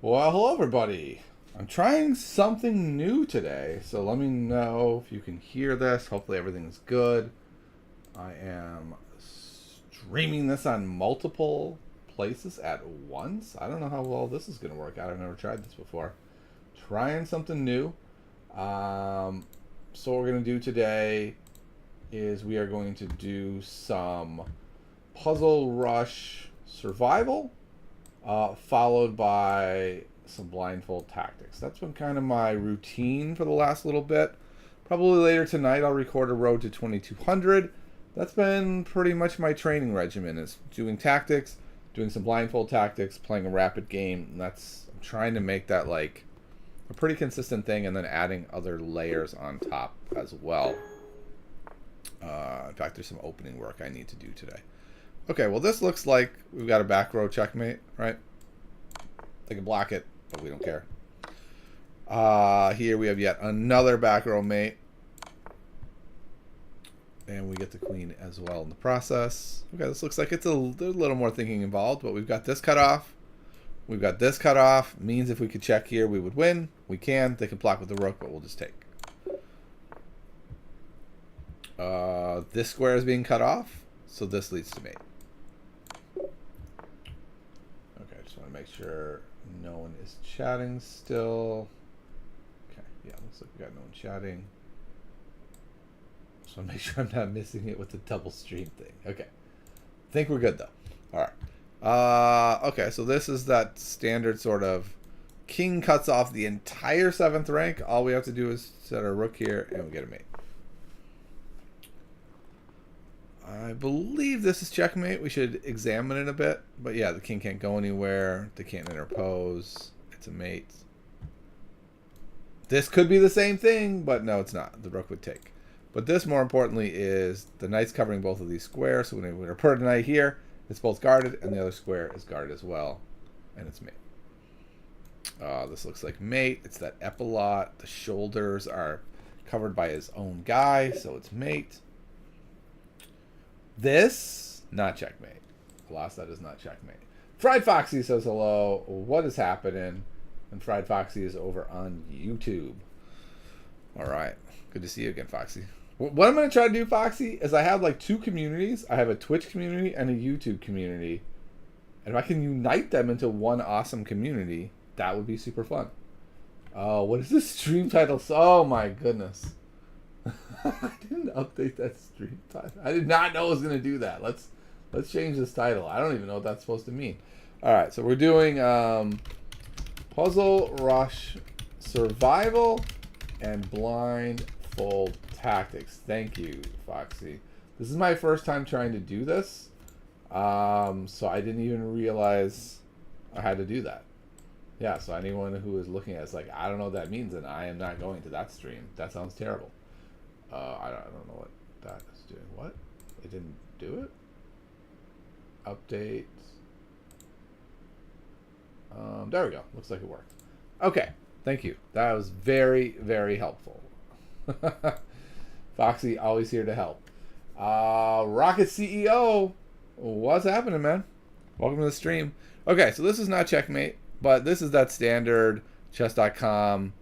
Well, hello everybody. I'm trying something new today, so let me know if you can hear this. Hopefully everything's good. I am streaming this on multiple places at once. I don't know how well this is going to work out. I've never tried this before. Trying something new. So what we're going to do today is we are going to do some Puzzle Rush Survival, followed by some Blindfold tactics. That's been kind of my routine for the last little bit. Probably later tonight I'll record a road to 2200. That's been pretty much my training regimen, is doing tactics, doing some blindfold tactics, playing a rapid game. And I'm trying to make that like a pretty consistent thing, and then adding other layers on top as well. In fact, there's some opening work I need to do today. Okay, well this looks like we've got a back row checkmate, right? They can block it, but we don't care. Here we have yet another back row mate. And we get the queen as well in the process. Okay, this looks like there's a little more thinking involved, but we've got this cut off. We've got this cut off. Means if we could check here, we would win. We can. They can block with the rook, but we'll just take. This square is being cut off, so this leads to mate. Okay, just want to make sure no one is chatting still. Okay, yeah, looks like we got no one chatting. Just want to make sure I'm not missing it with the double stream thing. Okay, think we're good though. All right. Okay, so this is that standard sort of king cuts off the entire 7th rank. All we have to do is set our rook here, and we get a mate. I believe this is checkmate. We should examine it a bit. But yeah, the king can't go anywhere. They can't interpose. It's a mate. This could be the same thing, but no, it's not. The rook would take. But this, more importantly, is the knight's covering both of these squares. So when we put a knight here, it's both guarded, and the other square is guarded as well. And it's mate. This looks like mate. It's that epaulette. The shoulders are covered by his own guy, so it's mate. This, not checkmate. Alas, that is not checkmate. Fried Foxy says hello. What is happening? And Fried Foxy is over on YouTube. All right. Good to see you again, Foxy. What I'm going to try to do, Foxy, is I have like 2 communities. I have a Twitch community and a YouTube community. And if I can unite them into one awesome community, that would be super fun. Oh, what is this stream title? Oh, my goodness. I didn't update that stream title. I did not know it was going to do that. Let's change this title. I don't even know what that's supposed to mean. All right, so we're doing Puzzle Rush Survival and Blindfold Tactics. Thank you, Foxy. This is my first time trying to do this, so I didn't even realize I had to do that. Yeah, so anyone who is looking at it's like, I don't know what that means, and I am not going to that stream. That sounds terrible. I don't know what that is doing. What? It didn't do it? Update. There we go. Looks like it worked. Okay. Thank you. That was very, very helpful. Foxy, always here to help. Rocket CEO. What's happening, man? Welcome to the stream. Okay, so this is not checkmate, but this is that standard chess.com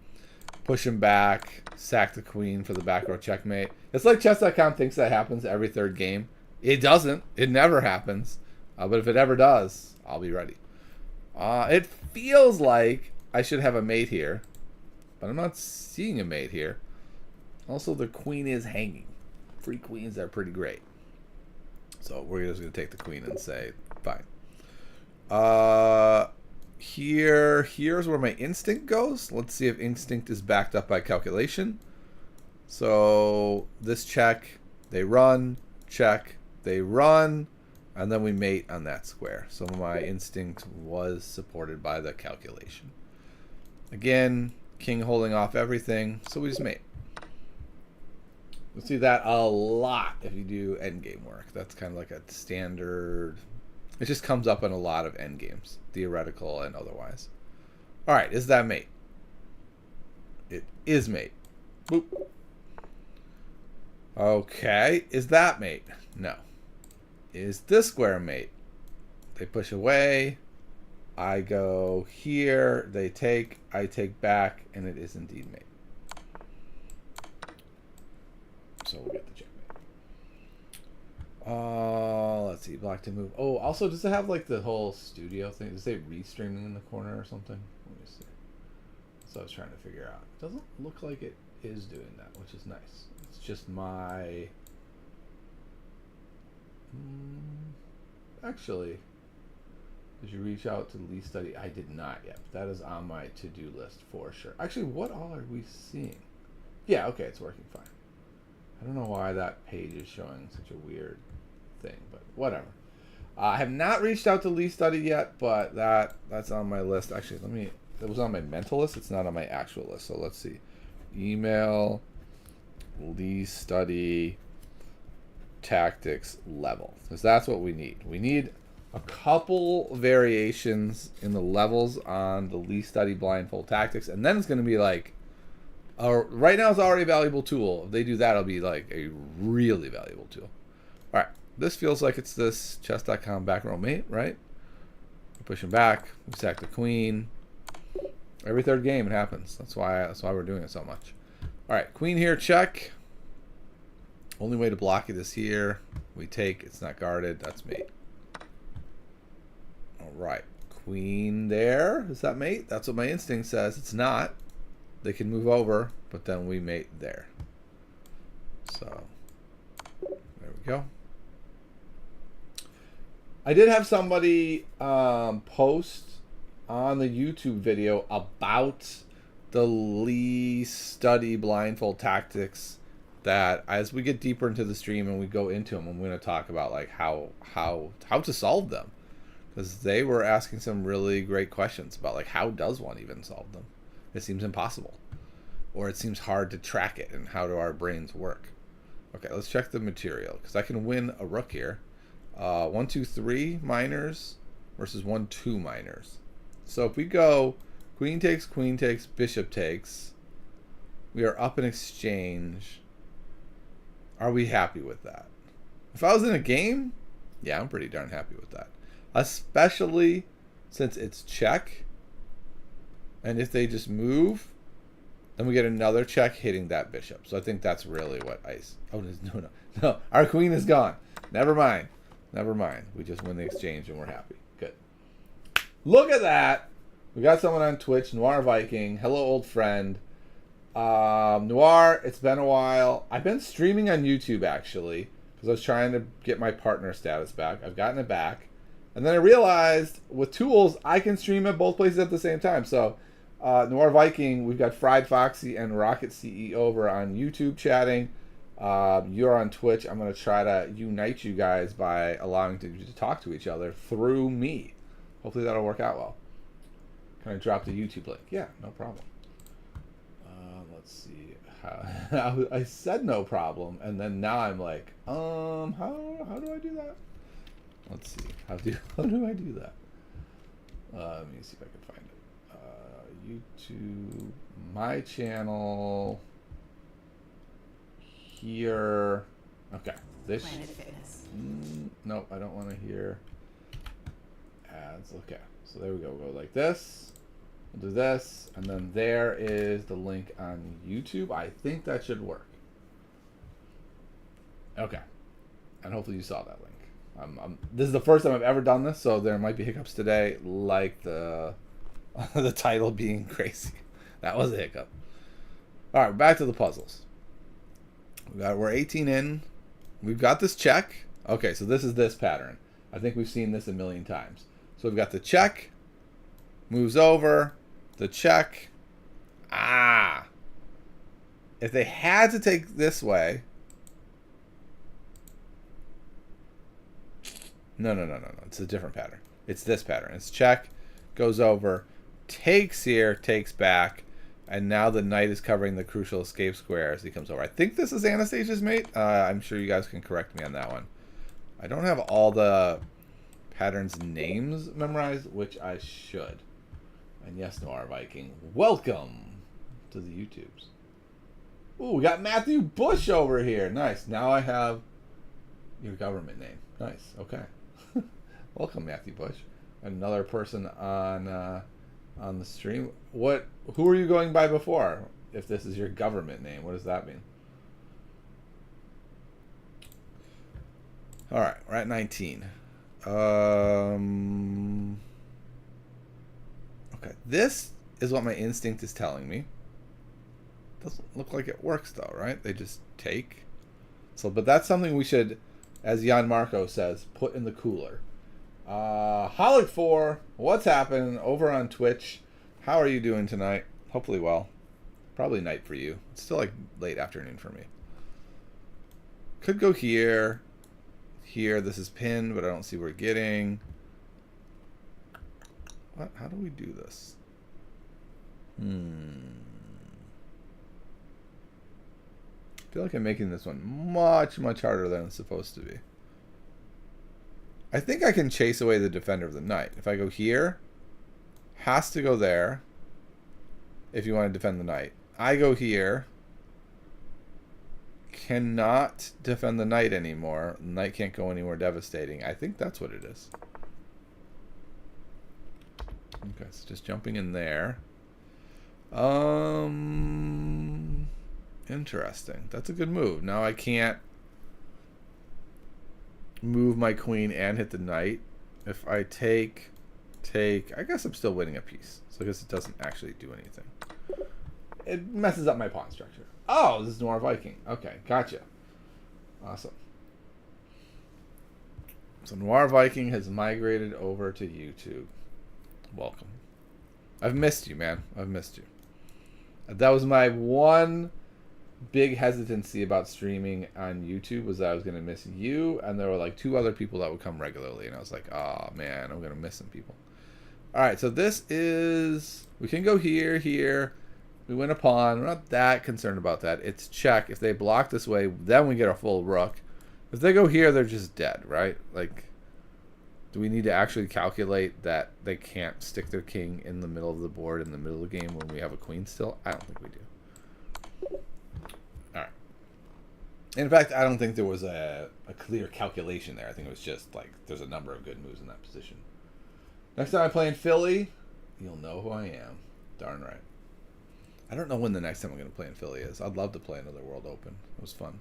push him back, sack the queen for the back row checkmate. It's like chess.com thinks that happens every 3rd game. It doesn't. It never happens. But if it ever does, I'll be ready. It feels like I should have a mate here, but I'm not seeing a mate here. Also, the queen is hanging. Free queens are pretty great. So we're just going to take the queen and say, fine. Here's where my instinct goes. Let's see if instinct is backed up by calculation. So this check, they run, check, they run, and then we mate on that square. So my instinct was supported by the calculation. Again, king holding off everything, so we just mate. You'll see that a lot if you do endgame work. That's kind of like a standard. It just comes up in a lot of endgames, theoretical and otherwise. All right, is that mate? It is mate. Boop. Okay, is that mate? No. Is this square mate? They push away. I go here, they take, I take back, and it is indeed mate. So we'll get the checkmate. Let's see, black to move. Oh, also, does it have like the whole studio thing? Does it say restreaming in the corner or something? Let me see. So I was trying to figure out. It doesn't look like it is doing that, which is nice. It's just my... Actually, did you reach out to Lee Study? I did not yet. But that is on my to-do list for sure. Actually, what all are we seeing? Yeah, okay, it's working fine. I don't know why that page is showing such a weird thing, but whatever. I have not reached out to Lee Study yet, but that's on my list. Actually, it was on my mental list. It's not on my actual list. So let's see. Email Lee Study tactics level, because that's what we need. We need a couple variations in the levels on the Lee Study blindfold tactics, and then it's going to be like, right now it's already a valuable tool. If they do that, it'll be like a really valuable tool. All right, this feels like it's this chess.com back row mate, right? We're pushing back. We sack the queen. Every third game it happens. That's why we're doing it so much. All right, queen here, check. Only way to block it is here. We take. It's not guarded. That's mate. All right, queen there. Is that mate? That's what my instinct says. It's not. They can move over, but then we mate there. So there we go. I did have somebody post on the YouTube video about the Lee Study blindfold tactics, that as we get deeper into the stream and we go into them, I'm going to talk about like how to solve them, because they were asking some really great questions about like how does one even solve them. It seems impossible, or it seems hard to track it, and how do our brains work? Okay, let's check the material, because I can win a rook here. 1, 2, 3 minors versus 1, 2 minors. So if we go queen takes, bishop takes, we are up in exchange. Are we happy with that? If I was in a game, yeah, I'm pretty darn happy with that. Especially since it's check. And if they just move, then we get another check hitting that bishop. So I think that's really what ice... Oh, no. Our queen is gone. Never mind. We just win the exchange and we're happy. Good. Look at that. We got someone on Twitch, Noir Viking. Hello, old friend. Noir, it's been a while. I've been streaming on YouTube, actually, because I was trying to get my partner status back. I've gotten it back. And then I realized with tools, I can stream at both places at the same time. So, Noir Viking, we've got Fried Foxy and Rocket CE over on YouTube chatting. You're on Twitch. I'm going to try to unite you guys by allowing you to talk to each other through me. Hopefully that'll work out well. Can I drop the YouTube link? Yeah, no problem. Let's see. I said no problem, and then now I'm like, how do I do that? Let's see. How do I do that? Let me see if I can find it. YouTube, my channel, here. Okay. This. Nope, I don't want to hear ads. Okay. So there we go. We'll go like this. We'll do this, and then there is the link on YouTube. I think that should work. Okay. And hopefully you saw that link. This is the first time I've ever done this, so there might be hiccups today, like the the title being crazy. That was a hiccup. All right, back to the puzzles. We're 18 in. We've got this check. Okay, so this is this pattern. I think we've seen this a million times. So we've got the check, moves over, the check. If they had to take this way. No. It's a different pattern. It's this pattern. It's check, goes over, takes here, takes back, and now the knight is covering the crucial escape square as he comes over. I think this is Anastasia's mate. I'm sure you guys can correct me on that one. I don't have all the patterns names memorized, which I should. And yes, Noir Viking, welcome to the YouTubes. Ooh, we got Matthew Bush over here. Nice. Now I have your government name. Nice. Okay. Welcome, Matthew Bush. another person on the stream. Who are you going by before? If this is your government name, what does that mean? All right, we're at 19. Okay, this is what my instinct is telling me. Doesn't look like it works though, right? They just take. So, but that's something we should, as Jan Marco says, put in the cooler. Holic 4, what's happening over on Twitch? How are you doing tonight? Hopefully well. Probably night for you. It's still like late afternoon for me. Could go here. Here, this is pinned, but I don't see where we're getting. What? How do we do this? I feel like I'm making this one much, much harder than it's supposed to be. I think I can chase away the defender of the knight. If I go here, has to go there if you want to defend the knight. I go here, cannot defend the knight anymore. The knight can't go anywhere devastating. I think that's what it is. Okay, so just jumping in there. Interesting. That's a good move. Now I can't move my queen and hit the knight. If I take, I guess I'm still winning a piece. So I guess it doesn't actually do anything. It messes up my pawn structure. Oh, this is Noir Viking. Okay, gotcha. Awesome. So Noir Viking has migrated over to YouTube. Welcome. I've missed you, man. I've missed you. That was my one big hesitancy about streaming on YouTube, was that I was going to miss you, and there were like 2 other people that would come regularly, and I was like, oh man, I'm going to miss some people. Alright, so this is, we can go here, here. We win a pawn. We're not that concerned about that. It's check. If they block this way, then we get a full rook. If they go here, they're just dead, right? Like, do we need to actually calculate that they can't stick their king in the middle of the board in the middle of the game when we have a queen still? I don't think we do. Alright. In fact, I don't think there was a clear calculation there. I think it was just like there's a number of good moves in that position. Next time I play in Philly, you'll know who I am. Darn right. I don't know when the next time I'm going to play in Philly is. I'd love to play another World Open. It was fun.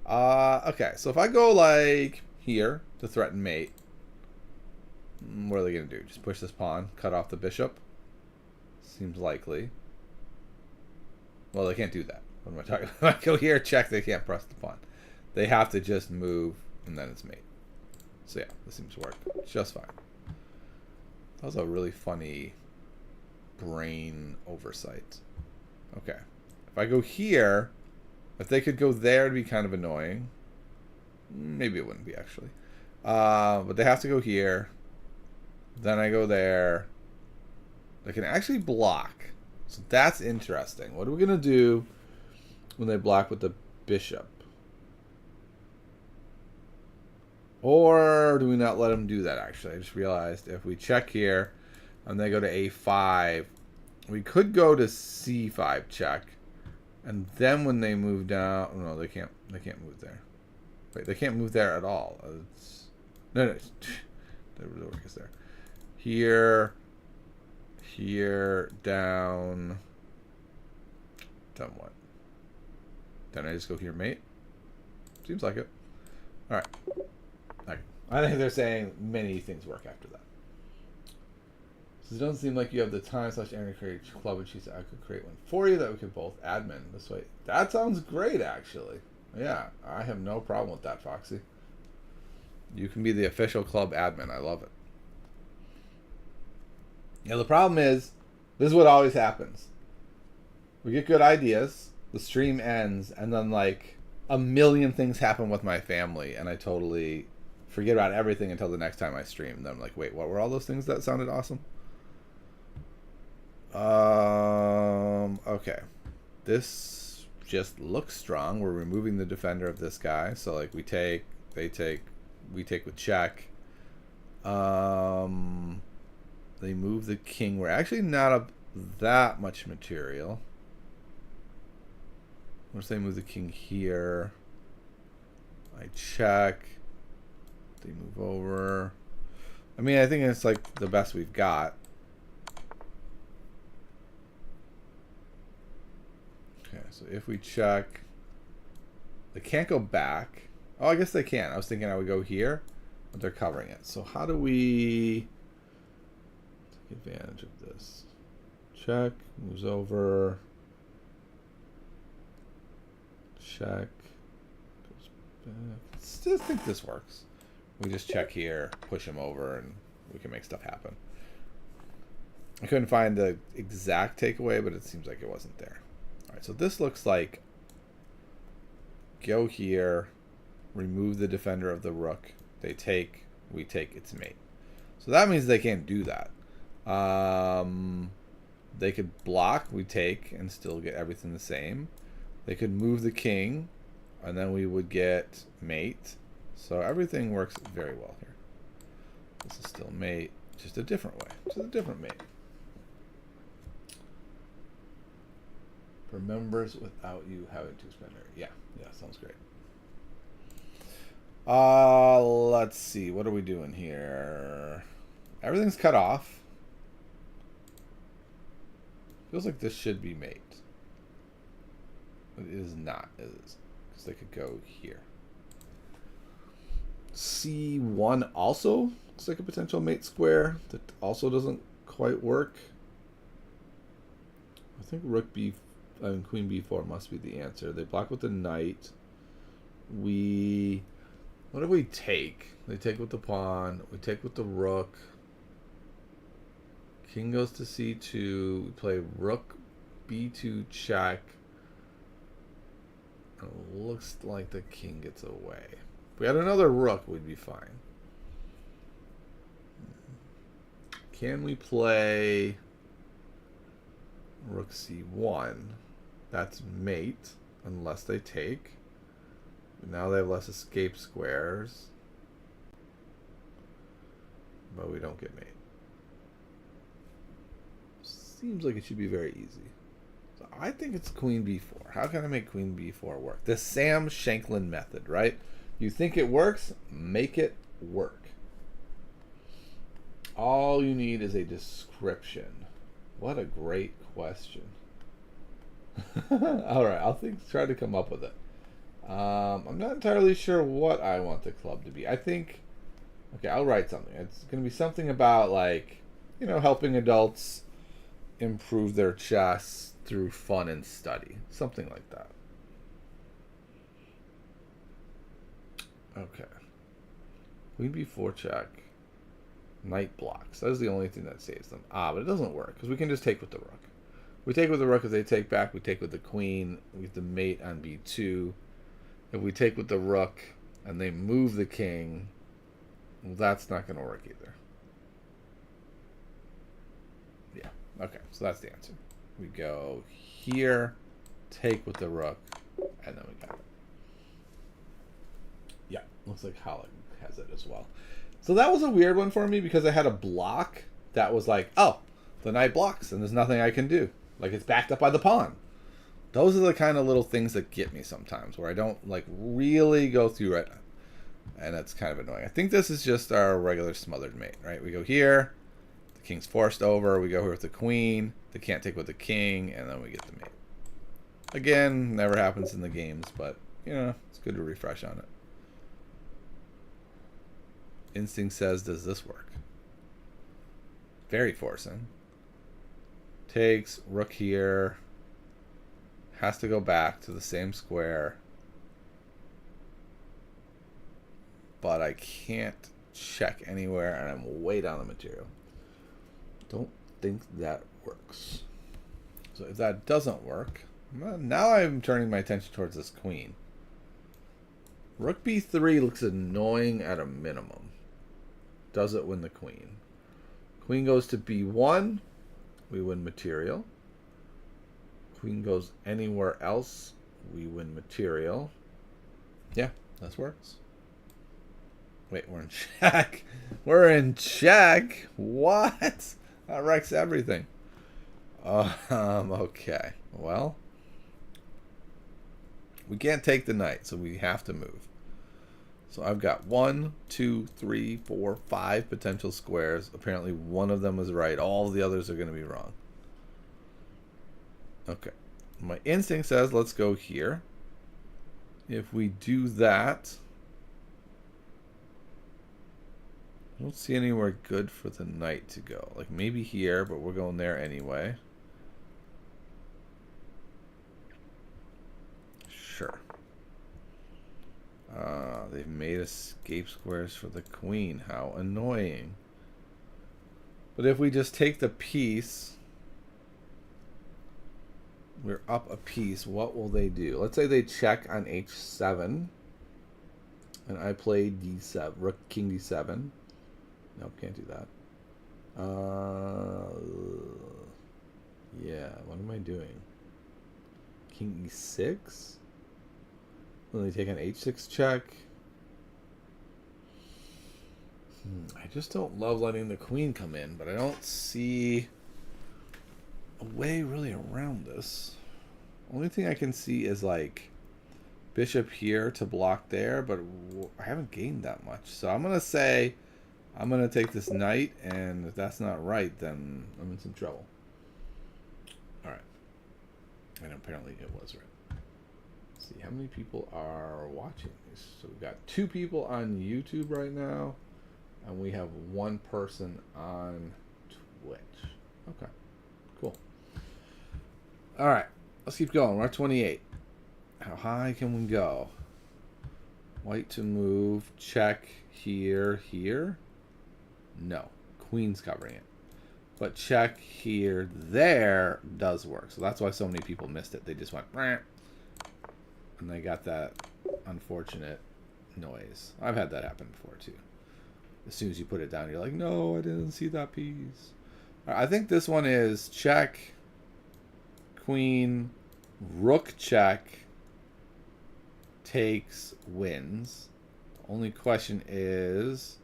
Okay, so if I go like here to threaten mate, what are they going to do? Just push this pawn, cut off the bishop? Seems likely. Well, they can't do that. What am I talking about? If I go here, check, they can't press the pawn. They have to just move, and then it's mate. So yeah, this seems to work just fine. That was a really funny brain oversight. Okay. If I go here, if they could go there, it'd be kind of annoying. Maybe it wouldn't be, actually. But they have to go here. Then I go there. They can actually block. So that's interesting. What are we going to do when they block with the bishop? Or do we not let them do that, actually? I just realized if we check here and they go to a5, we could go to c5 check. And then when they move down... Oh, no, they can't move there. Wait, they can't move there at all. No. The work is there. Here, down. Done what? Then I just go here, mate? Seems like it. Alright. Okay. I think they're saying many things work after that. So it doesn't seem like you have the time / energy to create a club, and she said I could create one for you that we could both admin this way. That sounds great, actually. Yeah, I have no problem with that, Foxy. You can be the official club admin. I love it. Yeah, the problem is, this is what always happens. We get good ideas, the stream ends, and then like a million things happen with my family, and I totally forget about everything until the next time I stream. And then I'm like, wait, what were all those things that sounded awesome? Okay. This just looks strong. We're removing the defender of this guy. So like we take, they take, we take with check. They move the king. We're actually not up that much material. Once they move the king here, I check. They move over. I mean, I think it's like the best we've got. Okay, so if we check, they can't go back. Oh, I guess they can. I was thinking I would go here, but they're covering it. So how do we take advantage of this? Check, moves over. Check, goes back. Still think this works. We just check here, push him over, and we can make stuff happen. I couldn't find the exact takeaway, but it seems like it wasn't there. All right, so this looks like go here, remove the defender of the rook. They take, we take its mate. So that means they can't do that. They could block, we take, and still get everything the same. They could move the king, and then we would get mate. So everything works very well here. This is still mate, just a different way. Just a different mate. For members without you having to spend it. Yeah, sounds great. Let's see. What are we doing here? Everything's cut off. Feels like this should be mate. But it is not, is it? Because they could go here. C1 also looks like a potential mate square that also doesn't quite work. I think rook b, queen b4 must be the answer. They block with the knight. What do we take? They take with the pawn. We take with the rook. King goes to c2. We play rook b2 check. It looks like the king gets away. If we had another rook, we'd be fine. Can we play rook c1? That's mate, unless they take. Now they have less escape squares. But we don't get mate. Seems like it should be very easy. So I think it's queen b4. How can I make queen b4 work? The Sam Shanklin method, right? You think it works, make it work. All you need is a description. What a great question. All right, I'll try to come up with it. I'm not entirely sure what I want the club to be. I think, okay, I'll write something. It's going to be something about, like, you know, helping adults improve their chess through fun and study. Something like that. Okay. Queen b4 check. Knight blocks. That is the only thing that saves them. But it doesn't work because we can just take with the rook. We take with the rook. If they take back, we take with the queen. We have the mate on b2. If we take with the rook and they move the king, well, that's not going to work either. Yeah. Okay. So that's the answer. We go here, take with the rook, and then we got it. Yeah. Looks like Holland has it as well. So that was a weird one for me because I had a block that was like, oh, the knight blocks and there's nothing I can do. Like, it's backed up by the pawn. Those are the kind of little things that get me sometimes, where I don't like really go through it, and that's kind of annoying. I think this is just our regular smothered mate, right? We go here, the king's forced over, we go here with the queen, they can't take with the king, and then we get the mate. Again, never happens in the games, but, you know, it's good to refresh on it. Instinct says, does this work? Very forcing. Takes, rook here. Has to go back to the same square. But I can't check anywhere, and I'm way down the material. Don't think that works. So if that doesn't work, now I'm turning my attention towards this queen. Rook b3 looks annoying at a minimum. Does it win the queen? Queen goes to b1. We win material. Queen goes anywhere else. We win material. Yeah, this works. Wait, we're in check. We're in check. What? That wrecks everything. Okay. Well, we can't take the knight, so we have to move. So I've got 1, 2, 3, 4, 5 potential squares. Apparently one of them was right. All the others are going to be wrong. Okay. My instinct says let's go here. If we do that, I don't see anywhere good for the knight to go. Like maybe here, but we're going there anyway. Sure. They've made escape squares for the queen. How annoying. But if we just take the piece, we're up a piece. What will they do? Let's say they check on h7. And I play d7, rook, king d7. No, can't do that. Yeah, what am I doing? King e6? Will they take an h6 check? I just don't love letting the queen come in, but I don't see a way really around this. Only thing I can see is like bishop here to block there, but I haven't gained that much. So I'm going to say I'm going to take this knight, and if that's not right, then I'm in some trouble. All right. And apparently it was right. Let's see, how many people are watching this? So we've got 2 people on YouTube right now, and we have 1 person on Twitch. Okay, cool. All right, let's keep going. We're at 28. How high can we go? White to move, check here, here. No, queen's covering it. But check here, there does work. So that's why so many people missed it. They just went, and they got that unfortunate noise. I've had that happen before too. As soon as you put it down, you're like, no, I didn't see that piece. All right, I think this one is check, queen, rook check, takes, wins. Only question is,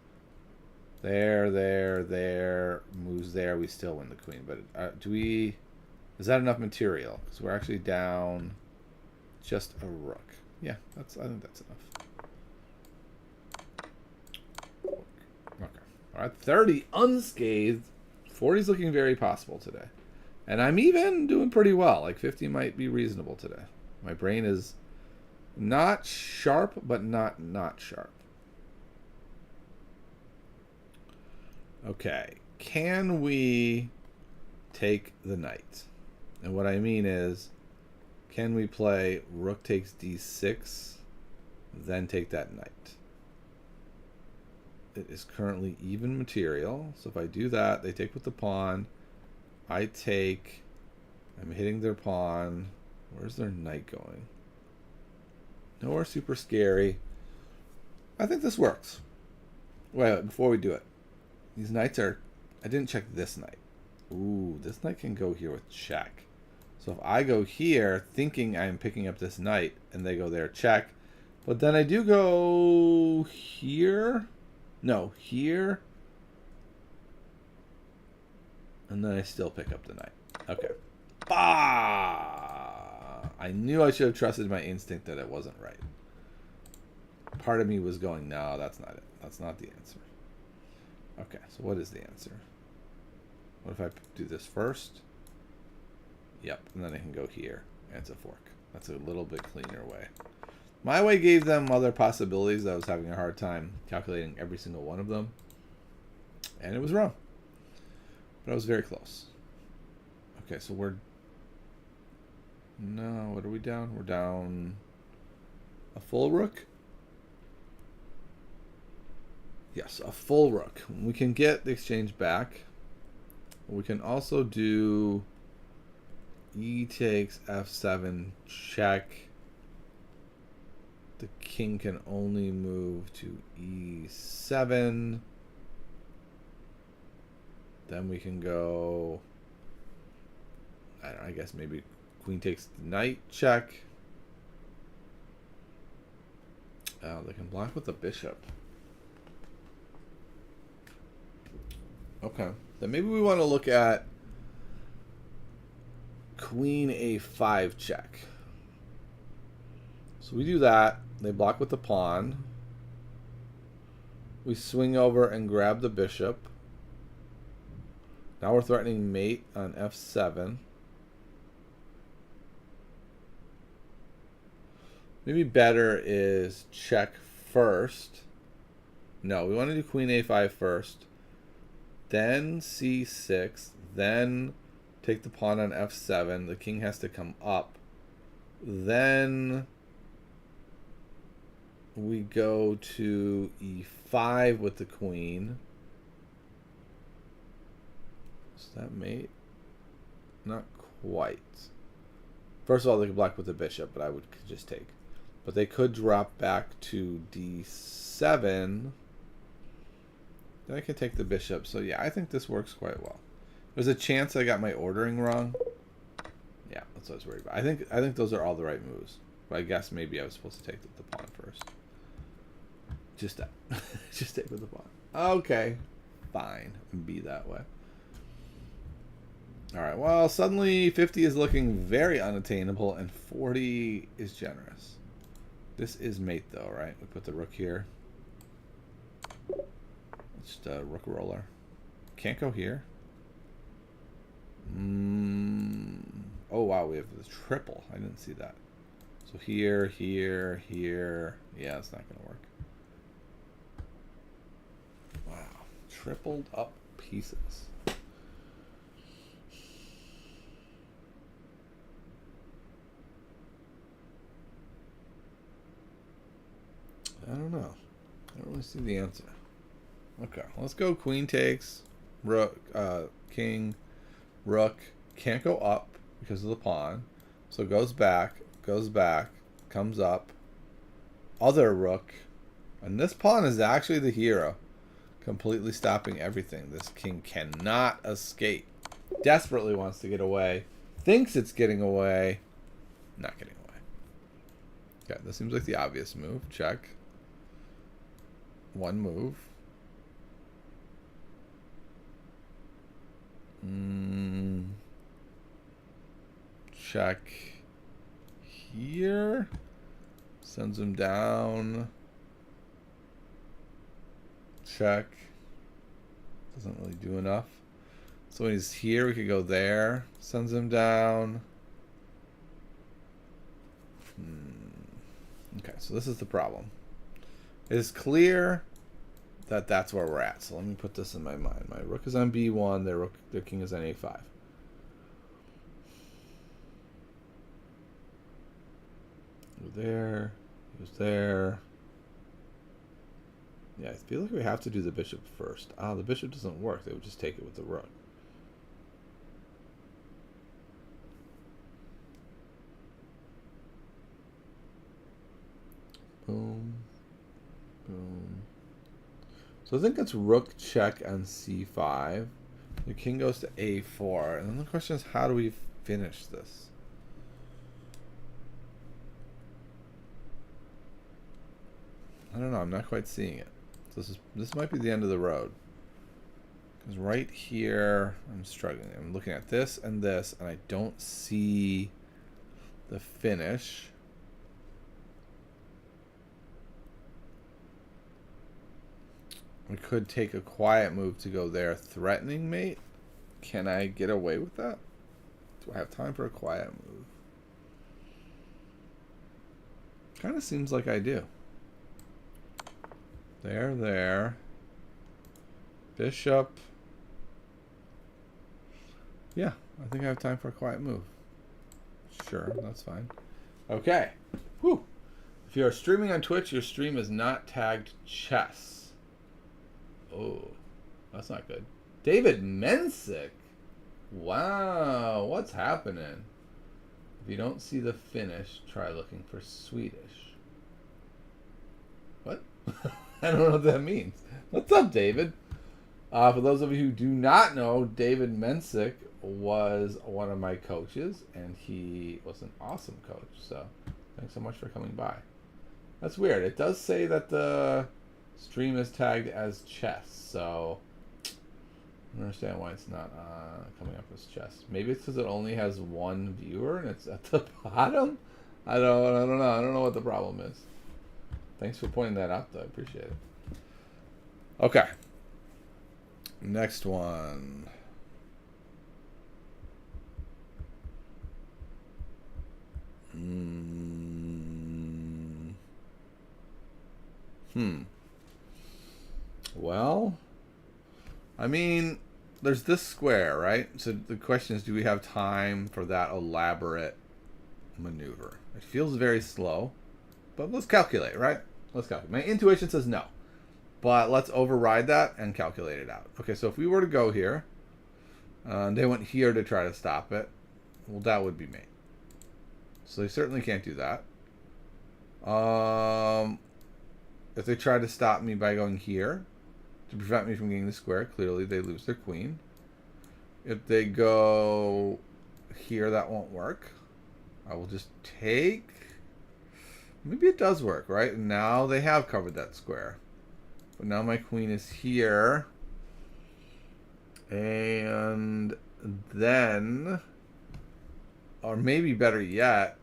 there, moves there, we still win the queen. But is that enough material? Because we're actually down just a rook. Yeah, I think that's enough. Okay. All right, 30 unscathed. 40 is looking very possible today. And I'm even doing pretty well. Like 50 might be reasonable today. My brain is not sharp, but not sharp. Okay. Can we take the knight? And what I mean is, can we play rook takes d6, then take that knight? It is currently even material. So if I do that, they take with the pawn. I take. I'm hitting their pawn. Where's their knight going? Nowhere super scary. I think this works. Wait, before we do it. These knights are... I didn't check this knight. Ooh, this knight can go here with check. So if I go here thinking I'm picking up this knight and they go there, check. But then I do go here. No, here. And then I still pick up the knight. Okay. Bah! I knew I should have trusted my instinct that it wasn't right. Part of me was going, no, that's not it. That's not the answer. Okay, so what is the answer? What if I do this first? Yep, and then I can go here. And it's a fork. That's a little bit cleaner way. My way gave them other possibilities. I was having a hard time calculating every single one of them. And it was wrong. But I was very close. Okay, so we're... No, what are we down? We're down a full rook? Yes, a full rook. We can get the exchange back. We can also do e takes f7, check. The king can only move to e7. Then we can go... I don't know, I guess maybe queen takes the knight, check. Oh, they can block with the bishop. Okay, then maybe we want to look at queen a5 check. So we do that. They block with the pawn. We swing over and grab the bishop. Now we're threatening mate on f7. Maybe better is check first. No, we want to do queen a5 first. Then c6. Then take the pawn on f7. The king has to come up. Then we go to e5 with the queen. Is that mate? Not quite. First of all, they could block with the bishop, but I would just take. But they could drop back to d7. Then I can take the bishop. So yeah, I think this works quite well. There's a chance I got my ordering wrong. Yeah, that's what I was worried about. I think those are all the right moves. But I guess maybe I was supposed to take the pawn first. Just that. Just take with the pawn. Okay. Fine. Be that way. Alright, well, suddenly 50 is looking very unattainable and 40 is generous. This is mate though, right? We put the rook here. Just a rook roller. Can't go here. Oh wow, we have the triple. I didn't see that. So here, here, here. Yeah, it's not going to work. Wow. Tripled up pieces. I don't know. I don't really see the answer. Okay, let's go. Queen takes. Rook, king, rook. Can't go up because of the pawn. So goes back, comes up. Other rook. And this pawn is actually the hero. Completely stopping everything. This king cannot escape. Desperately wants to get away. Thinks it's getting away. Not getting away. Okay, this seems like the obvious move. Check. One move. Check here. Sends him down. Check. Doesn't really do enough. So when he's here, we could go there. Sends him down. Okay, so this is the problem. It is clear that that's where we're at. So let me put this in my mind. My rook is on b1. Their king is on a5. Go there. Goes there. Yeah, I feel like we have to do the bishop first. Ah, the bishop doesn't work. They would just take it with the rook. Boom. Boom. So I think it's rook check on c5. The king goes to a4. And then the question is, how do we finish this? I don't know. I'm not quite seeing it. So this might be the end of the road. Because right here, I'm struggling. I'm looking at this, and I don't see the finish. We could take a quiet move to go there, threatening mate. Can I get away with that? Do I have time for a quiet move? Kind of seems like I do. There. Bishop. Yeah, I think I have time for a quiet move. Sure, that's fine. Okay. Whew. If you are streaming on Twitch, your stream is not tagged chess. Oh, that's not good. David Mensick. Wow, what's happening? If you don't see the finish, try looking for Swedish. What? I don't know what that means. What's up, David? For those of you who do not know, David Mensick was one of my coaches, and he was an awesome coach. So thanks so much for coming by. That's weird. It does say that the stream is tagged as chess, so I don't understand why it's not coming up as chess. Maybe it's because it only has one viewer and it's at the bottom. I don't know. I don't know what the problem is. Thanks for pointing that out, though. I appreciate it. Okay. Next one. Well, I mean, there's this square, right? So the question is, do we have time for that elaborate maneuver? It feels very slow, but let's calculate, right? Let's calculate. My intuition says no, but let's override that and calculate it out. Okay, so if we were to go here, they went here to try to stop it, well, that would be me. So they certainly can't do that. If they try to stop me by going here to prevent me from getting the square, clearly they lose their queen. If they go here, that won't work. I will just take... Maybe it does work, right? And now they have covered that square. But now my queen is here. And then... Or maybe better yet,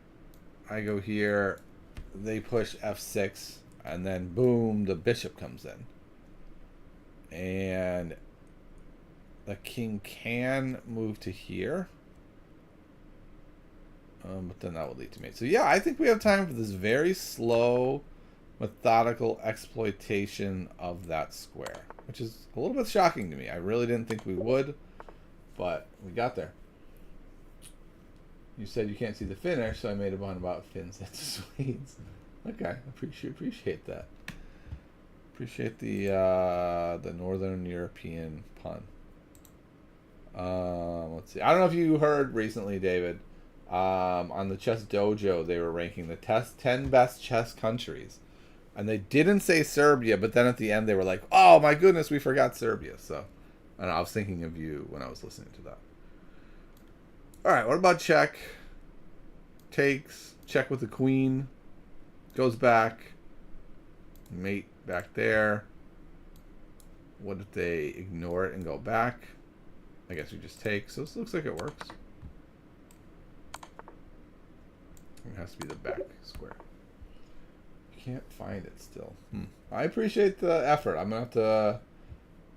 I go here, they push f6, and then boom, the bishop comes in. And the king can move to here. But then that would lead to mate. So yeah, I think we have time for this very slow, methodical exploitation of that square, which is a little bit shocking to me. I really didn't think we would, but we got there. You said you can't see the finish, so I made a pun about Finns and Swedes. Okay, appreciate that. Appreciate the Northern European pun. Let's see. I don't know if you heard recently, David. On the Chess Dojo, they were ranking the 10 best chess countries, and they didn't say Serbia, but then at the end they were like, "Oh my goodness, we forgot Serbia." So, and I was thinking of you when I was listening to that. All right, what about check? Takes, check with the queen, goes back, mate back there. What if they ignore it and go back? I guess we just take. So this looks like it works. It has to be the back square. Can't find it still. I appreciate the effort. I'm going to have to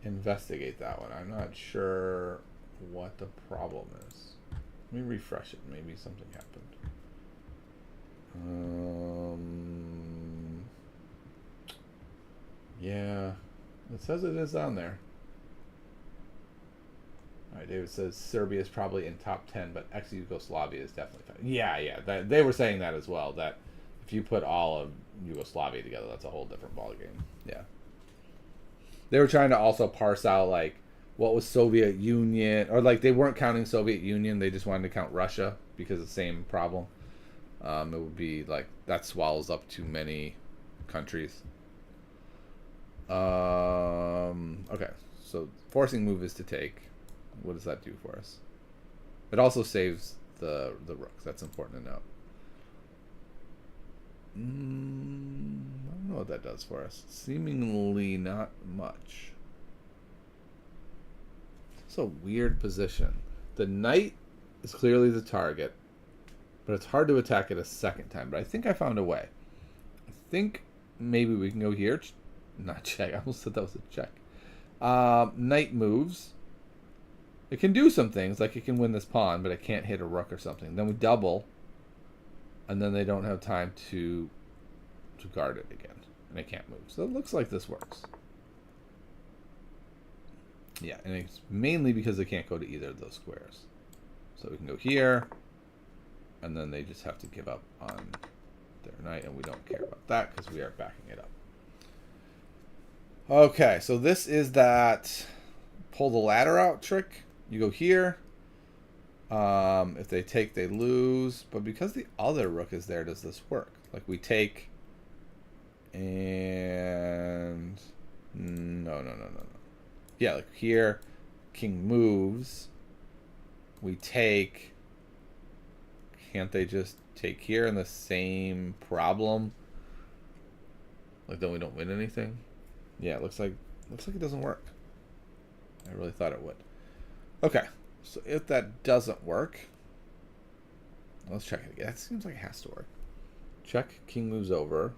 investigate that one. I'm not sure what the problem is. Let me refresh it. Maybe something happened. Yeah. It says it is on there. All right, David says Serbia is probably in top 10, but ex-Yugoslavia is definitely top. Yeah. They were saying that as well, that if you put all of Yugoslavia together, that's a whole different ballgame. Yeah. They were trying to also parse out, like, what was Soviet Union, or like they weren't counting Soviet Union, they just wanted to count Russia because of the same problem. It would be like that swallows up too many countries. Okay, so forcing move is to take. What does that do for us? It also saves the rooks. That's important to note. I don't know what that does for us. Seemingly not much. It's a weird position. The knight is clearly the target, but it's hard to attack it a second time. But I think I found a way. I think maybe we can go here. Not check. I almost said that was a check. Knight moves. It can do some things, like it can win this pawn, but it can't hit a rook or something. Then we double, and then they don't have time to guard it again, and it can't move. So it looks like this works. Yeah, and it's mainly because they can't go to either of those squares. So we can go here, and then they just have to give up on their knight, and we don't care about that because we are backing it up. Okay, so this is that pull the ladder out trick. You go here. If they take, they lose. But because the other rook is there, does this work? Like we take, and no. Yeah, like here, king moves. We take. Can't they just take here in the same problem? Like then we don't win anything. Yeah, it looks like it doesn't work. I really thought it would. Okay, so if that doesn't work, let's check it again. It seems like it has to work. Check, king moves over.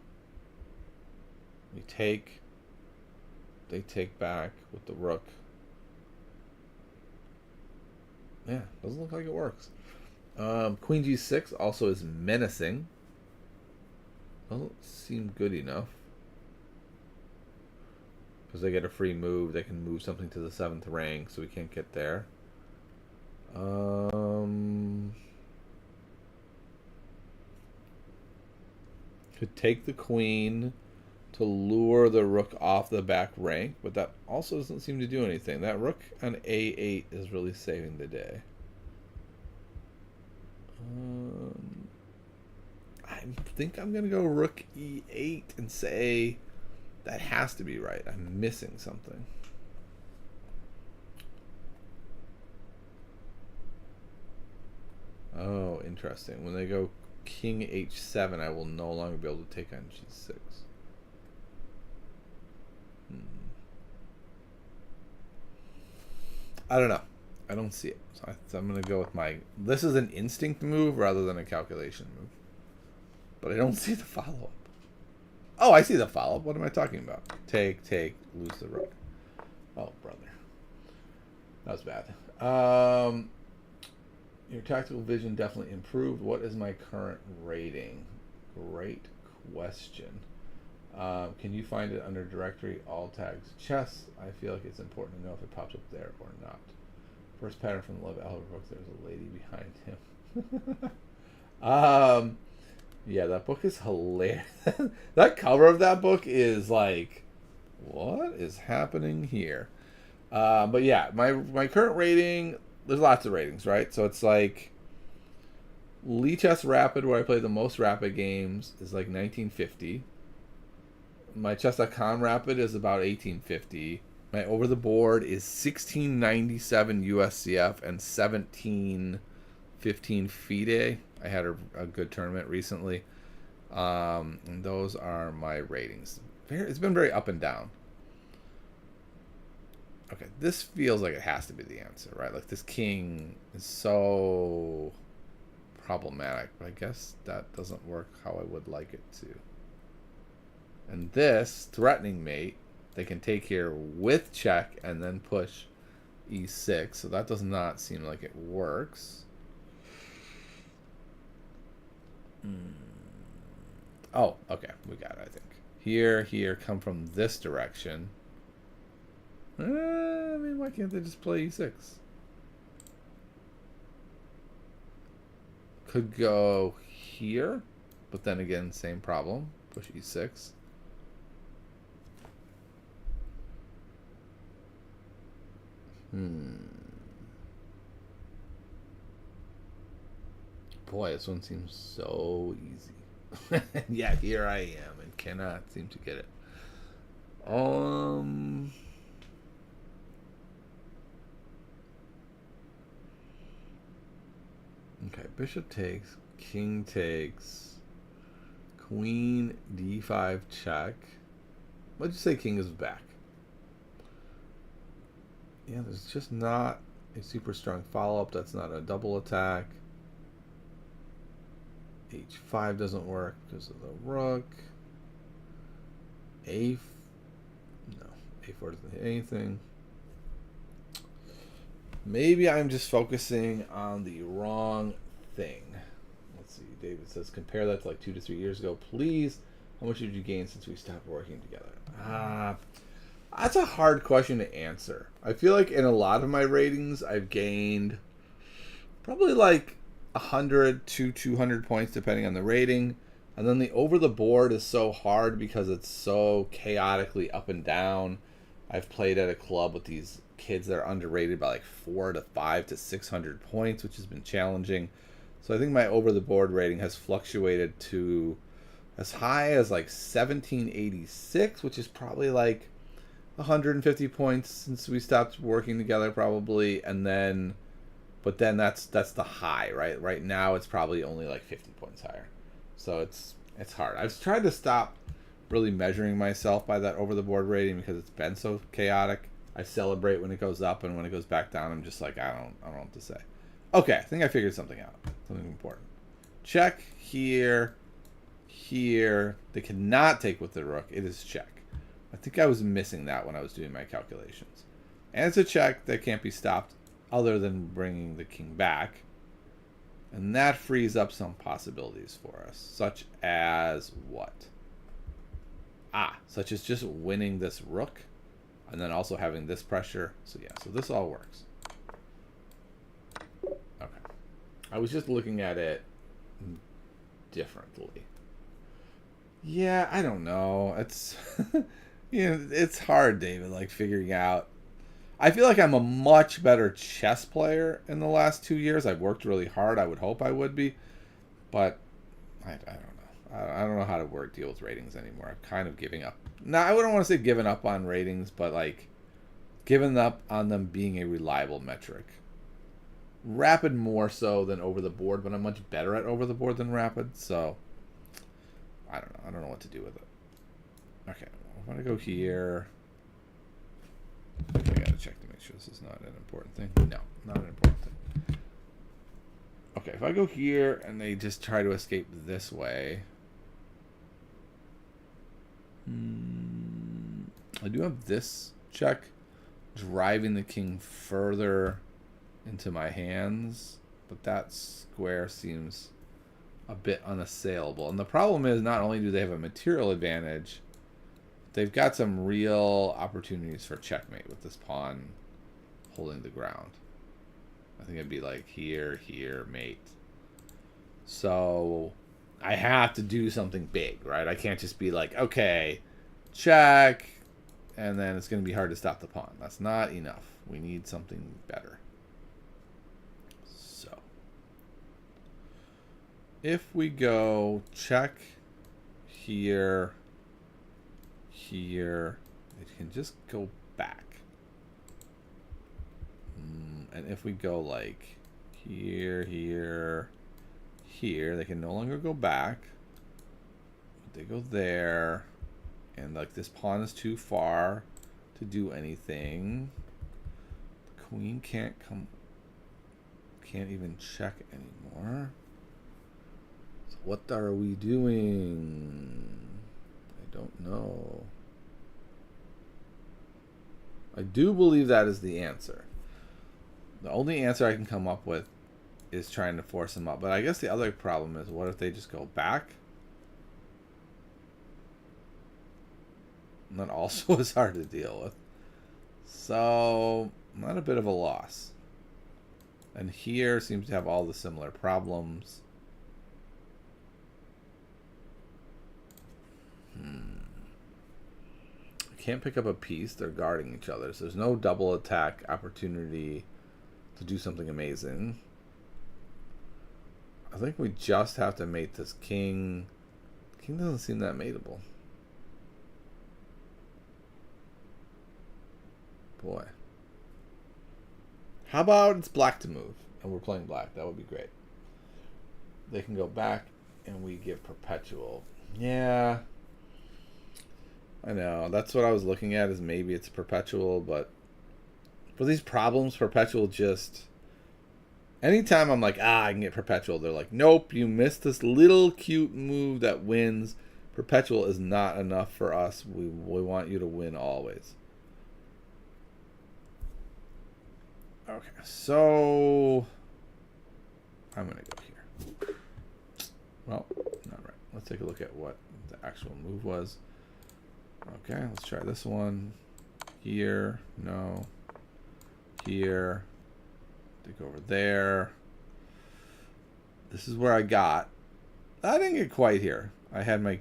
We take. they take back with the rook. Yeah, doesn't look like it works. Queen g6 also is menacing. Doesn't seem good enough. Because they get a free move. They can move something to the 7th rank, so we can't get there. Could take the queen to lure the rook off the back rank, but that also doesn't seem to do anything. That rook on a8 is really saving the day. I think I'm going to go rook e8 and say that has to be right. I'm missing something. Oh, interesting. When they go king h7, I will no longer be able to take on g6. I don't know. I don't see it. So I'm going to go with my... This is an instinct move rather than a calculation move. But I don't see the follow-up. Oh, I see the follow-up. What am I talking about? Take, lose the rook. Oh, brother. That was bad. Your tactical vision definitely improved. What is my current rating? Great question. Can you find it under directory all tags chess? I feel like it's important to know if it pops up there or not. First pattern from the Love Albert book. There's a lady behind him. Yeah, that book is hilarious. That cover of that book is like, what is happening here? But yeah, my current rating. There's lots of ratings, right? So it's like Lichess Rapid, where I play the most rapid games, is like 1950. My chess.com Rapid is about 1850. My over the board is 1697 USCF and 1715 FIDE. I had a good tournament recently. And those are my ratings. It's been very up and down. Okay, this feels like it has to be the answer, right? Like this king is so problematic, but I guess that doesn't work how I would like it to. And this threatening mate, they can take here with check and then push e6, so that does not seem like it works. Oh, okay, we got it, I think. Here, come from this direction. I mean, why can't they just play e6? Could go here, but then again, same problem. Push e6. Boy, this one seems so easy. Yeah, here I am and cannot seem to get it. Okay, bishop takes, king takes, queen d5 check. Let's just say king is back. Yeah, there's just not a super strong follow-up. That's not a double attack. h5 doesn't work because of the rook. No, a4 doesn't hit anything. Maybe I'm just focusing on the wrong thing. Let's see. David says, compare that to like 2 to 3 years ago, please. How much did you gain since we stopped working together? That's a hard question to answer. I feel like in a lot of my ratings, I've gained probably like 100 to 200 points, depending on the rating. And then the over the board is so hard because it's so chaotically up and down. I've played at a club with these kids that are underrated by like 4 to 5 to 600 points, which has been challenging. So I think my over the board rating has fluctuated to as high as like 1786, which is probably like 150 points since we stopped working together probably. And then, but then that's the high, right? Right now it's probably only like 50 points higher. So it's hard. I've tried to stop really measuring myself by that over the board rating because it's been so chaotic. I celebrate when it goes up, and when it goes back down, I'm just like, I don't know what to say. Okay, I think I figured something out. Something important. Check here. They cannot take with the rook. It is check. I think I was missing that when I was doing my calculations. And it's a check that can't be stopped other than bringing the king back. And that frees up some possibilities for us, such as what? Such as just winning this rook, and then also having this pressure. So yeah, so this all works. Okay. I was just looking at it differently. Yeah, I don't know. It's it's hard, David, like figuring out. I feel like I'm a much better chess player in the last 2 years. I've worked really hard. I would hope I would be, but I don't know. I don't know how to deal with ratings anymore. I'm kind of giving up. Now, I wouldn't want to say giving up on ratings, but like giving up on them being a reliable metric. Rapid more so than over the board, but I'm much better at over the board than rapid. So I don't know. I don't know what to do with it. Okay, I'm gonna go here. I gotta check to make sure this is not an important thing. No, not an important thing. Okay, if I go here and they just try to escape this way. I do have this check driving the king further into my hands, but that square seems a bit unassailable. And the problem is, not only do they have a material advantage, they've got some real opportunities for checkmate with this pawn holding the ground. I think it'd be like here, here, mate. So I have to do something big, right? I can't just be like, okay, check, and then it's going to be hard to stop the pawn. That's not enough. We need something better. So if we go check here, here, it can just go back. And if we go like here, here, here, they can no longer go back. They go there, and like this pawn is too far to do anything. The queen can't even check anymore. So what are we doing? I don't know. I do believe that is the answer. The only answer I can come up with is trying to force them up. But I guess the other problem is, what if they just go back? And that also is hard to deal with. So, not a bit of a loss. And here seems to have all the similar problems. Can't pick up a piece. They're guarding each other. So there's no double attack opportunity to do something amazing. I think we just have to mate this king. King doesn't seem that mateable. Boy. How about it's black to move and we're playing black? That would be great. They can go back and we give perpetual. Yeah. I know. That's what I was looking at, is maybe it's perpetual, but for these problems, perpetual just... Anytime I'm like, I can get perpetual, they're like, nope, you missed this little cute move that wins. Perpetual is not enough for us. We want you to win always. Okay, so I'm going to go here. Well, not right. Let's take a look at what the actual move was. Okay, let's try this one. Here, no. Here. Go over there. This is where I got. I didn't get quite here. I had my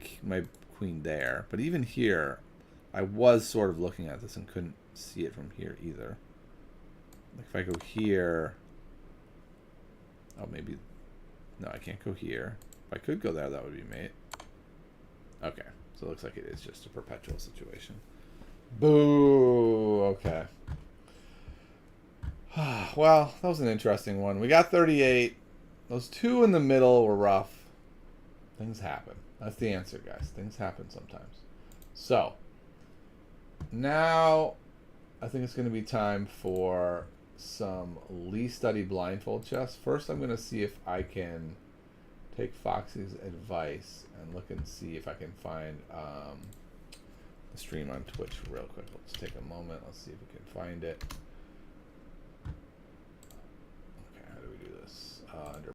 queen there, but even here, I was sort of looking at this and couldn't see it from here either. Like if I go here, oh maybe, no, I can't go here. If I could go there, that would be mate. Okay, so it looks like it is just a perpetual situation. Boo. Okay. Well, that was an interesting one. We got 38. Those two in the middle were rough. Things happen. That's the answer, guys. Things happen sometimes. So, now I think it's going to be time for some least studied blindfold chess. First, I'm going to see if I can take Foxy's advice and look and see if I can find the stream on Twitch real quick. Let's take a moment. Let's see if we can find it. Okay, how do we do this? Under